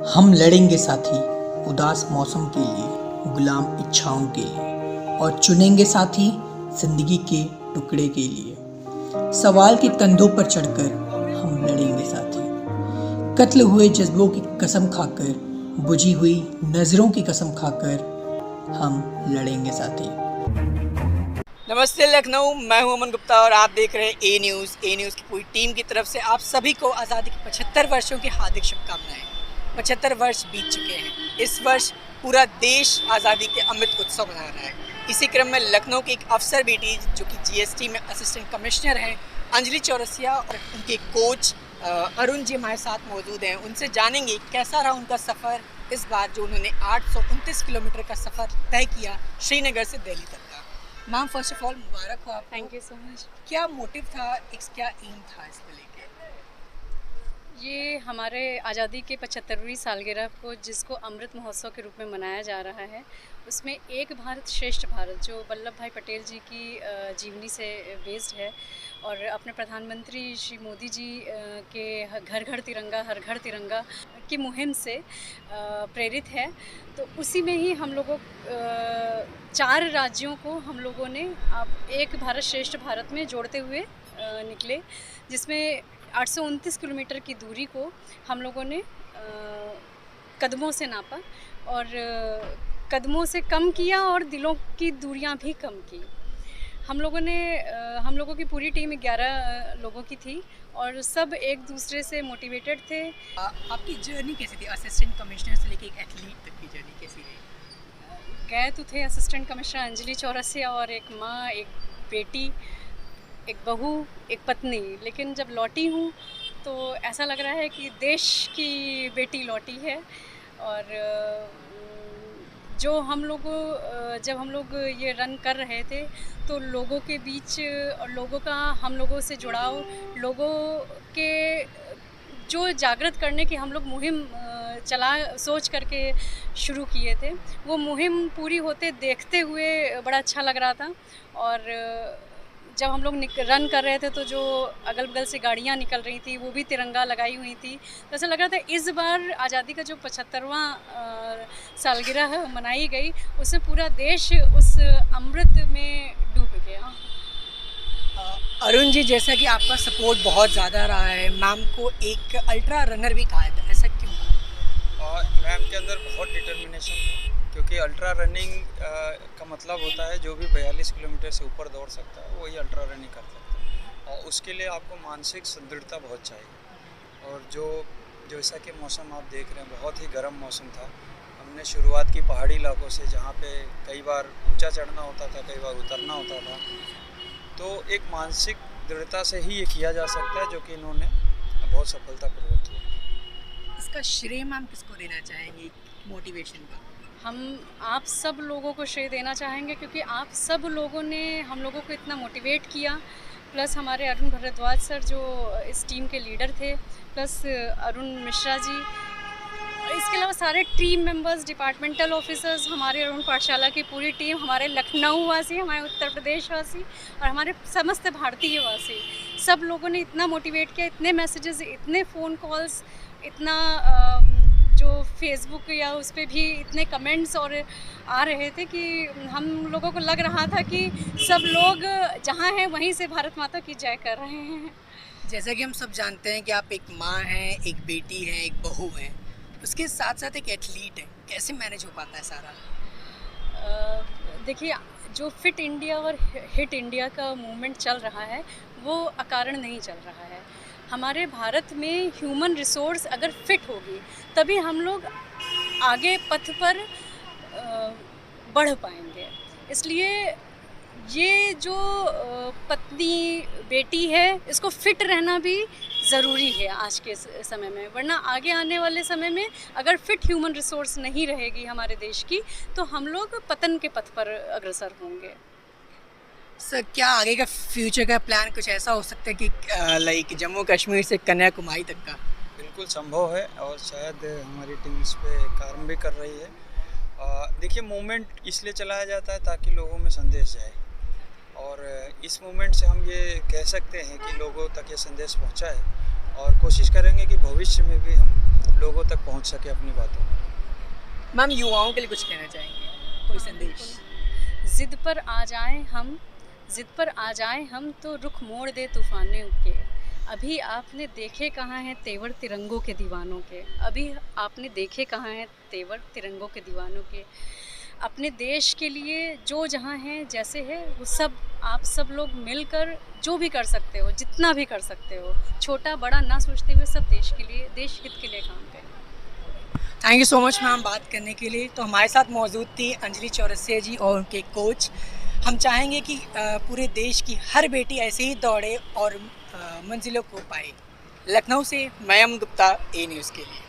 हम लड़ेंगे साथी उदास मौसम के लिए, गुलाम इच्छाओं के लिए, और चुनेंगे साथी जिंदगी के टुकड़े के लिए। सवाल के कंधों पर चढ़कर हम लड़ेंगे साथी, कत्ल हुए जज्बों की कसम खाकर, बुझी हुई नजरों की कसम खाकर हम लड़ेंगे साथी। नमस्ते लखनऊ, मैं हूं अमन गुप्ता और आप देख रहे हैं ए न्यूज़ की पूरी टीम की तरफ से आप सभी को आज़ादी के 75 वर्षों की हार्दिक शुभकामनाएं। 75 वर्ष बीत चुके हैं। इस वर्ष पूरा देश आज़ादी के अमृत उत्सव मना रहा है। इसी क्रम में लखनऊ की एक अफसर बेटी जो कि जीएसटी में असिस्टेंट कमिश्नर हैं, अंजलि चौरसिया, और उनके कोच अरुण जी हमारे साथ मौजूद हैं। उनसे जानेंगे कैसा रहा उनका सफ़र इस बार, जो उन्होंने 829 किलोमीटर का सफ़र तय किया श्रीनगर से दिल्ली तक का। मैम, फर्स्ट ऑफ ऑल मुबारक हो आपको। Thank you so much. क्या मोटिव था, क्या एम था इसको लेके? ये हमारे आज़ादी के 75वीं सालगिरह को, जिसको अमृत महोत्सव के रूप में मनाया जा रहा है, उसमें एक भारत श्रेष्ठ भारत जो वल्लभ भाई पटेल जी की जीवनी से बेस्ड है और अपने प्रधानमंत्री श्री मोदी जी के घर घर तिरंगा हर घर तिरंगा की मुहिम से प्रेरित है। तो उसी में ही हम लोगों 4 राज्यों को हम लोगों ने एक भारत श्रेष्ठ भारत में जोड़ते हुए निकले, जिसमें 829 किलोमीटर की दूरी को हम लोगों ने कदमों से नापा और कदमों से कम किया और दिलों की दूरियां भी कम की। हम लोगों की पूरी टीम 11 लोगों की थी और सब एक दूसरे से मोटिवेटेड थे। आपकी जर्नी कैसी थी, असिस्टेंट कमिश्नर से लेके एक एथलीट तक की जर्नी कैसी रही? गए तो थे असिस्टेंट कमिश्नर अंजलि चौरसिया और एक माँ, एक बेटी, एक बहू, एक पत्नी, लेकिन जब लौटी हूँ तो ऐसा लग रहा है कि देश की बेटी लौटी है। और जो जब हम लोग ये रन कर रहे थे तो लोगों के बीच और लोगों का हम लोगों से जुड़ाव, लोगों के जो जागृत करने की हम लोग मुहिम सोच करके शुरू किए थे, वो मुहिम पूरी होते देखते हुए बड़ा अच्छा लग रहा था। और जब हम लोग रन कर रहे थे तो जो अगल बगल से गाड़ियाँ निकल रही थी वो भी तिरंगा लगाई हुई थी, तो ऐसा लग रहा था इस बार आज़ादी का जो 75वां सालगिरह मनाई गई, उससे पूरा देश उस अमृत में डूब गया। अरुण जी, जैसा कि आपका सपोर्ट बहुत ज़्यादा रहा है, मैम को एक अल्ट्रा रनर भी कहा था, ऐसा क्यों? मैम के अंदर बहुत डिटर्मिनेशन है, क्योंकि अल्ट्रा रनिंग का मतलब होता है जो भी 42 किलोमीटर से ऊपर दौड़ सकता है वही अल्ट्रा रनिंग कर सकता है, और उसके लिए आपको मानसिक सुदृढ़ता बहुत चाहिए। और जैसा कि मौसम आप देख रहे हैं, बहुत ही गर्म मौसम था। हमने शुरुआत की पहाड़ी इलाकों से, जहाँ पे कई बार ऊंचा चढ़ना होता था, कई बार उतरना होता था, तो एक मानसिक दृढ़ता से ही ये किया जा सकता है, जो कि इन्होंने बहुत सफलतापूर्वक किया। इसका श्रेय मैम किसको देना चाहेंगी, मोटिवेशन का? हम आप सब लोगों को श्रेय देना चाहेंगे, क्योंकि आप सब लोगों ने हम लोगों को इतना मोटिवेट किया। प्लस हमारे अरुण भारद्वाज सर जो इस टीम के लीडर थे, प्लस अरुण मिश्रा जी, इसके अलावा सारे टीम मेंबर्स, डिपार्टमेंटल ऑफिसर्स, हमारे अरुण पाठशाला की पूरी टीम, हमारे लखनऊ वासी, हमारे उत्तर प्रदेश वासी और हमारे समस्त भारतीय वासी, सब लोगों ने इतना मोटिवेट किया, इतने मैसेजेस, इतने फ़ोन कॉल्स, इतना जो फेसबुक या उस पर भी इतने कमेंट्स और आ रहे थे कि हम लोगों को लग रहा था कि सब लोग जहाँ हैं वहीं से भारत माता की जय कर रहे हैं। जैसा कि हम सब जानते हैं कि आप एक माँ हैं, एक बेटी हैं, एक बहू हैं, उसके साथ साथ एक एथलीट है, कैसे मैनेज हो पाता है सारा? देखिए, जो फिट इंडिया और हिट इंडिया का मूवमेंट चल रहा है वो अकारण नहीं चल रहा है। हमारे भारत में ह्यूमन रिसोर्स अगर फिट होगी तभी हम लोग आगे पथ पर बढ़ पाएंगे। इसलिए ये जो पत्नी बेटी है, इसको फिट रहना भी ज़रूरी है आज के समय में, वरना आगे आने वाले समय में अगर फिट ह्यूमन रिसोर्स नहीं रहेगी हमारे देश की तो हम लोग पतन के पथ पर अग्रसर होंगे। सर, क्या आगे का फ्यूचर का प्लान कुछ ऐसा हो सकता है कि लाइक जम्मू कश्मीर से कन्याकुमारी तक का? बिल्कुल संभव है और शायद हमारी टीम इस पे काम भी कर रही है। देखिए, मूवमेंट इसलिए चलाया जाता है ताकि लोगों में संदेश जाए, और इस मूवमेंट से हम ये कह सकते हैं कि लोगों तक ये संदेश पहुंचाए, और कोशिश करेंगे कि भविष्य में भी हम लोगों तक पहुंच सके अपनी बातों। मैम, युवाओं के लिए कुछ कहना चाहेंगे, कोई संदेश? जिद पर आ जाएं हम, जिद पर आ जाएं हम तो रुख मोड़ दे तूफाने के। अभी आपने देखे कहाँ हैं तेवर तिरंगों के दीवानों के, अभी आपने देखे कहाँ हैं तेवर तिरंगों के दीवानों के। अपने देश के लिए जो जहाँ है जैसे है वो सब आप सब लोग मिलकर जो भी कर सकते हो, जितना भी कर सकते हो, छोटा बड़ा ना सोचते हुए सब देश के लिए, देश हित के लिए काम करें। Thank you so much ma'am बात करने के लिए। तो हमारे साथ मौजूद थी अंजलि चौरसिया जी और उनके कोच। हम चाहेंगे कि पूरे देश की हर बेटी ऐसे ही दौड़े और मंजिलों को पाए। लखनऊ से मैं अमन गुप्ता, ए न्यूज़ के लिए।